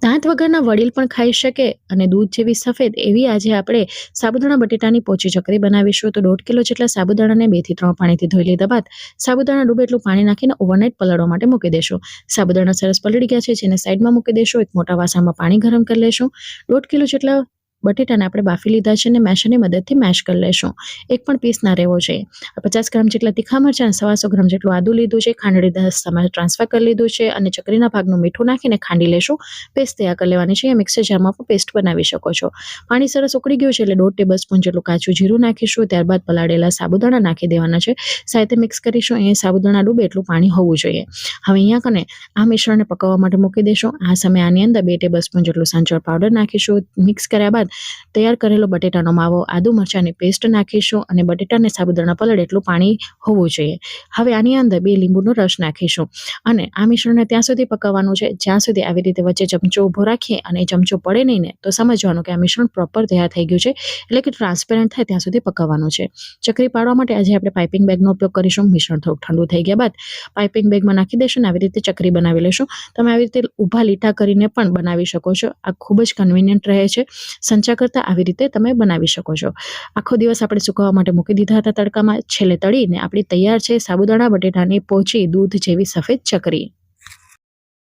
દાંત વગરના વડીલ પણ ખાઈ શકે અને દૂધ જેવી સફેદ એવી આજે આપણે સાબુદાણા બટેટાની પોચી ચકરી બનાવીશું. તો 1.5 કિલો જેટલા સાબુદાણાને 2 થી 3 પાણીથી ધોઈ લીધા બાદ સાબુદાણા ડૂબે એટલું પાણી નાખીને ઓવરનાઇટ પલળવા માટે મૂકી દેશું. સાબુદાણા સરસ પલળી ગયા છે જેને સાઈડમાં મૂકી દેશું. એક મોટા વાસણમાં પાણી ગરમ કરી લેશું. 1.5 કિલો જેટલા બટેટાને આપણે બાફી લીધા છે અને મેશરની મદદથી મેશ કરી લેશું. એક પણ પીસ ના રહેવો જોઈએ. 50 ગ્રામ જેટલા તીખા મરચાં, 125 ગ્રામ જેટલું આદું લીધું છે, ખાંડણી દસ્તામાં ટ્રાન્સફર કરી લીધું છે અને ચકરીના ભાગનું મીઠું નાખીને ખાંડી લેશું. પેસ્ટ તૈયાર કરી લેવાની છે. મિક્સર જારમાં પણ પેસ્ટ બનાવી શકો છો. પાણી સરસ ઉકળી ગયું છે એટલે 1.5 ટેબલસ્પૂન જેટલું કાચું જીરું નાખીશું. ત્યારબાદ પલાળેલા સાબુદાણા નાખી દેવાના છે. સાથે મિક્સ કરીશું. અહીંયા સાબુદાણા ડૂબે એટલું પાણી હોવું જોઈએ. હવે અહીંયા કને આ મિશ્રણને પકવવા માટે મૂકી દેશું. આ સમયે આની અંદર 2 ટેબલસ્પૂન જેટલું સંચળ પાવડર નાખીશું. મિક્સ કર્યા બાદ તૈયાર કરેલો બટેટાનો માવો, આદુ મરચાંની પેસ્ટ નાખીશું અને બટેટાને સાબુદાણા પલળે એટલું પાણી હોવું જોઈએ. હવે આની અંદર 2 લીંબુનો રસ નાખીશું અને આ મિશ્રણને ત્યાં સુધી પકવવાનું છે જ્યાં સુધી આવી રીતે વચ્ચે ચમચો ઊભો રાખીએ અને એ ચમચો પડે નહીં ને તો સમજવાનું કે આ મિશ્રણ પ્રોપર તૈયાર થઈ ગયું છે, એટલે કે ટ્રાન્સપેરન્ટ થાય ત્યાં સુધી પકવવાનું છે. ચકરી પાડવા માટે આજે આપણે પાઇપિંગ બેગનો ઉપયોગ કરીશું. મિશ્રણ થોડું ઠંડુ થઈ ગયા બાદ પાઇપિંગ બેગમાં નાખી દેશું અને આવી રીતે ચકરી બનાવી લેશું. તમે આવી રીતે ઊભા લીટા કરીને પણ બનાવી શકો છો. આ ખૂબ જ કન્વિનિયન્ટ રહે છે. સંચા કરતાં આવી રીતે તમે બનાવી શકો છો. આખો દિવસ આપણે સુકવવા માટે મૂકી દીધા હતા તડકામાં. છેલ્લે તળીને આપણી તૈયાર છે સાબુદાણા બટેટાની પોચી દૂધ જેવી સફેદ ચકરી.